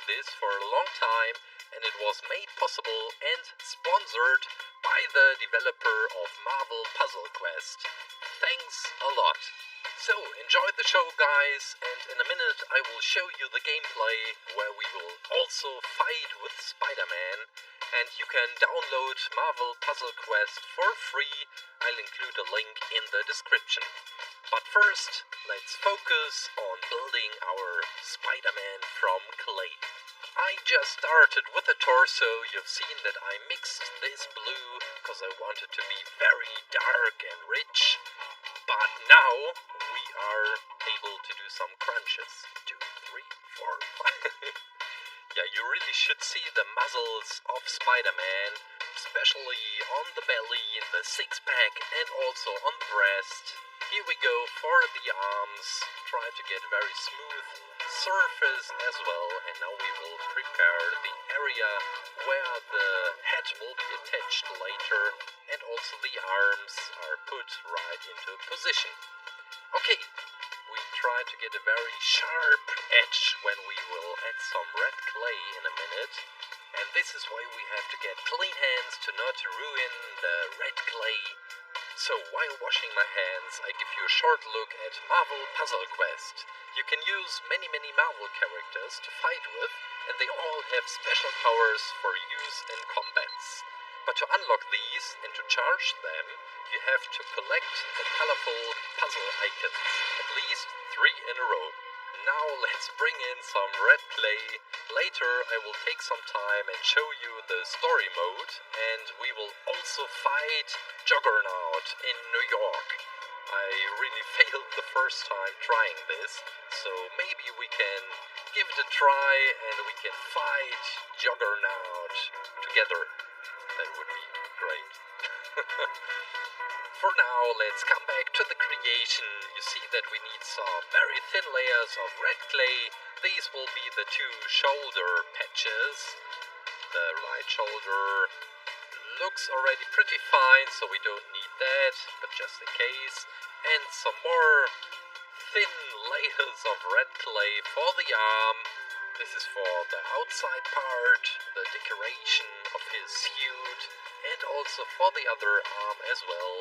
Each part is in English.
this for a long time, and it was made possible and sponsored by the developer of Marvel Puzzle Quest. Thanks a lot. So, enjoy the show, guys, and in a minute I will show you the gameplay where we will also fight with Spider-Man, and you can download Marvel Puzzle Quest for free. I'll include a link in the description. But first, let's focus on building our Spider-Man from clay. I just started with the torso. You've seen that I mixed this blue because I wanted to be very dark and rich. But now we are able to do some crunches. 2, 3, 4, 5. Yeah, you really should see the muscles of Spider-Man, especially on the belly, in the six-pack, and also on the breast. Here we go for the arms. Try to get very smooth surface as well, and now we will prepare the area where the head will be attached later, and also the arms are put right into position. Okay, we try to get a very sharp edge when we will add some red clay in a minute, and this is why we have to get clean hands to not ruin the red clay. So while washing my hands, I give you a short look at Marvel Puzzle Quest. You can use many Marvel characters to fight with, and they all have special powers for use in combats. But to unlock these and to charge them, you have to collect the colorful puzzle icons, at least 3 in a row. Now let's bring in some red clay. Later I will take some time and show you the story mode, and we will also fight Juggernaut in New York. I really failed the first time trying this, so maybe we can give it a try and we can fight Juggernaut together. That would be great. For now, let's come back to the creation. You see that we need some very thin layers of red clay. These will be the 2 shoulder patches. The right shoulder looks already pretty fine, so we don't need that, but just in case. And some more thin layers of red clay for the arm. This is for the outside part, the decoration of his suit, and also for the other arm as well.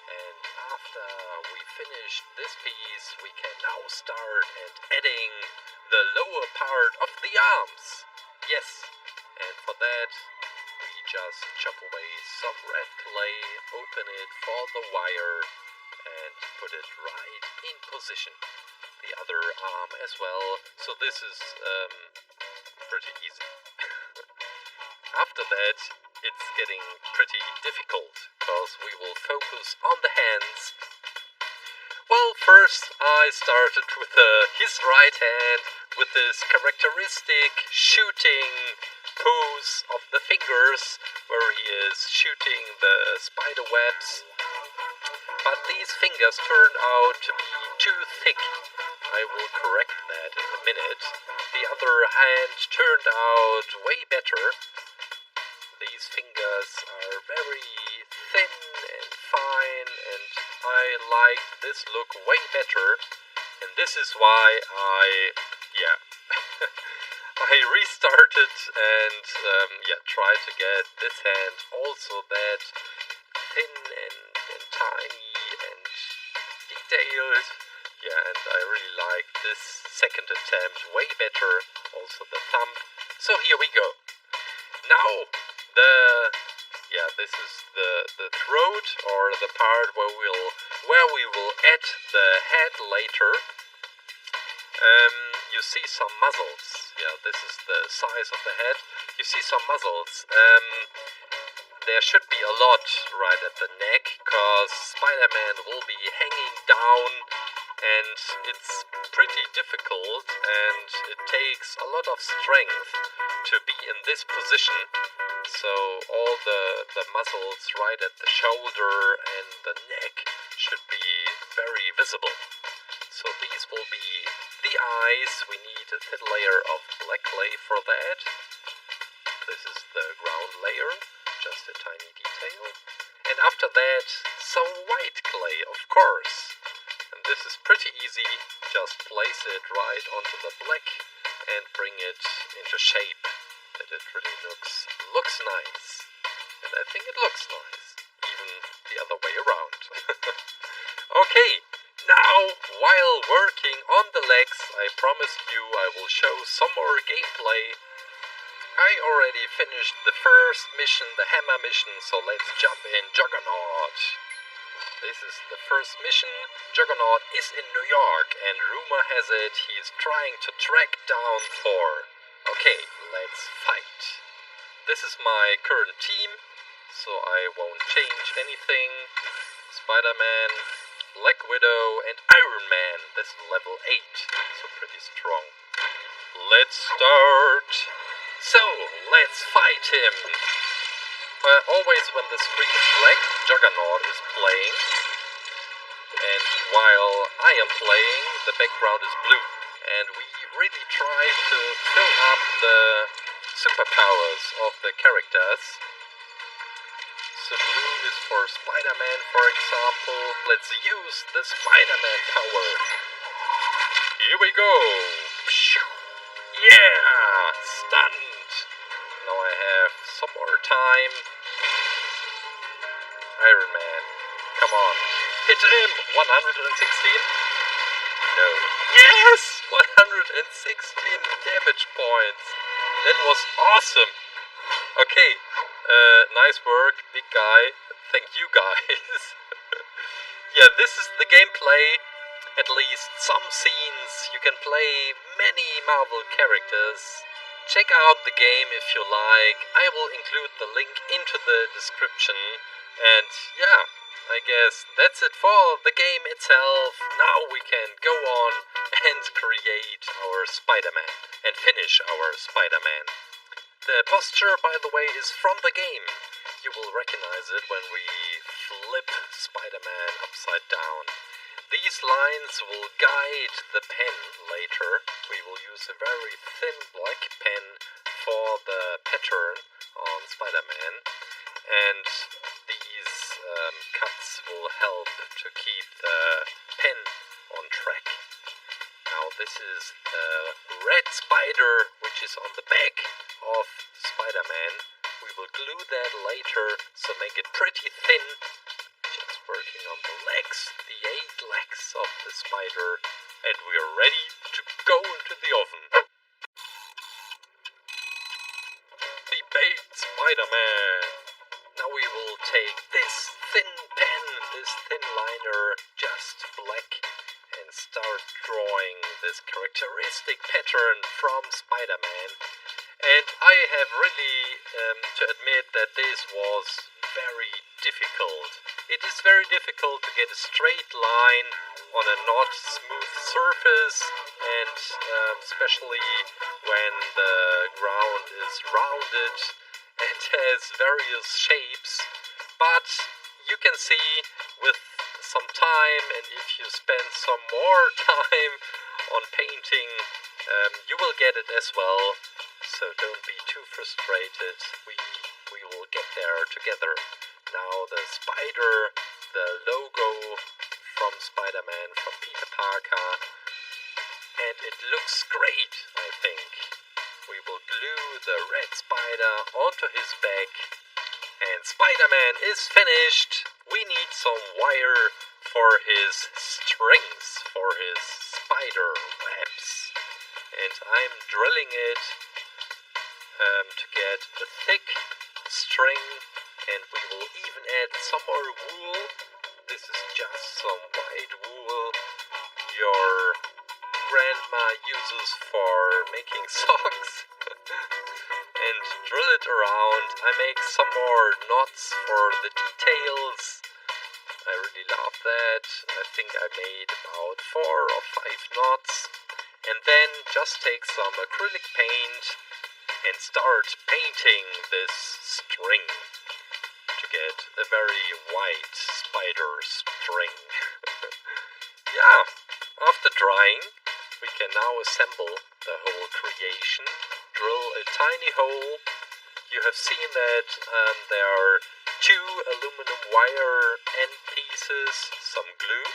And after we finish this piece, we can now start and adding the lower part of the arms. Yes, and for that we just chop away some red clay, open it for the wire, and put it right in position. The other arm as well, so this is pretty easy. After that, it's getting pretty difficult, because we will focus on the hands. Well, first I started with his right hand, with this characteristic shooting pose of the fingers, where he is shooting the spider webs. But these fingers turned out to be too thick. I will correct that in a minute. The other hand turned out way better. These fingers are very thin and fine, and I like this look way better. And this is why I restarted and tried to get this hand also that thin and tiny and detailed. Yeah, and I really like this second attempt way better, also the thumb. So here we go. Now, this is the throat, or the part where we will add the head later. You see some muscles. Yeah, this is the size of the head. You see some muscles. There should be a lot right at the neck, because Spider-Man will be hanging down, and it's pretty difficult, and it takes a lot of strength to be in this position. So all the muscles right at the shoulder and the neck should be very visible. So these will be the eyes. We need a thin layer of black clay for that. This is the ground layer, just a tiny detail. And after that, some white clay, of course. And this is pretty easy. Just place it right onto the black and bring it into shape, that it really looks nice. And I think it looks nice, even the other way around. Okay, now while working on the legs, I promised you I will show some more gameplay. I already finished the first mission, the hammer mission, so let's jump in. Juggernaut. This is the first mission. Juggernaut is in New York, and rumor has it he's trying to track down Thor. Okay, let's fight. This is my current team, so I won't change anything. Spider-Man, Black Widow, and Iron Man. This is level 8, so pretty strong. Let's start. So, let's fight him. Always when the screen is black, Juggernaut is playing. And while I am playing, the background is blue. And we really try to fill up the superpowers of the characters. So blue is for Spider-Man, for example. Let's use the Spider-Man power. Here we go. Yeah! Stunned. Now I have some more time. Iron Man, come on. Hit him! 116? No. Yes! 116 damage points. That was awesome. Okay, nice work, big guy. Thank you guys. Yeah, this is the gameplay. At least some scenes. You can play many Marvel characters. Check out the game if you like. I will include the link into the description. And yeah, I guess that's it for the game itself. Now we can go on and create our Spider-Man and finish our Spider-Man. The posture, by the way, is from the game. You will recognize it when we flip Spider-Man upside down. These lines will guide the pen later. We will use a very thin black pen for the pattern on Spider-Man. And these cuts will help to keep the pen on track. Now this is the red spider, which is on the back of Spider-Man. We will glue that later, so make it pretty thin. Just working on the legs, the 8 legs of the spider, and we are ready to go into the oven. The baked Spider-Man. Now we will take this thin pen, this thin liner, just black, and start drawing this characteristic pattern from Spider-Man. And I have really to admit that this was very difficult. It is very difficult to get a straight line on a not smooth surface, and especially when the ground is rounded and has various shapes. But you can see with some time, and if you spend some more time on painting, you will get it as well. So don't be too frustrated. We will get there together. Now the spider, the logo from Spider-Man, from Peter Parker, and it looks great, I think. We will glue the red spider onto his back, and Spider-Man is finished. We need some wire for his strings, for his spider webs, and I'm drilling it to get a thick string, and we will even add some more wool. This is just some white wool your grandma uses for making socks. And drill it around. I make some more knots for the details. I really love that. I think I made about 4 or 5 knots. And then just take some acrylic paint and start painting this string to get a very white spider string. Yeah, after drying, we can now assemble the whole creation. Drill a tiny hole. You have seen that there are 2 aluminum wire end pieces, some glue.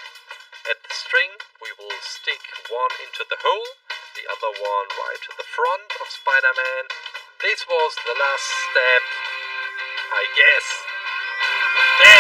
At the string, we will stick one into the hole, the other one right to the front of Spider-Man. This was the last step, I guess.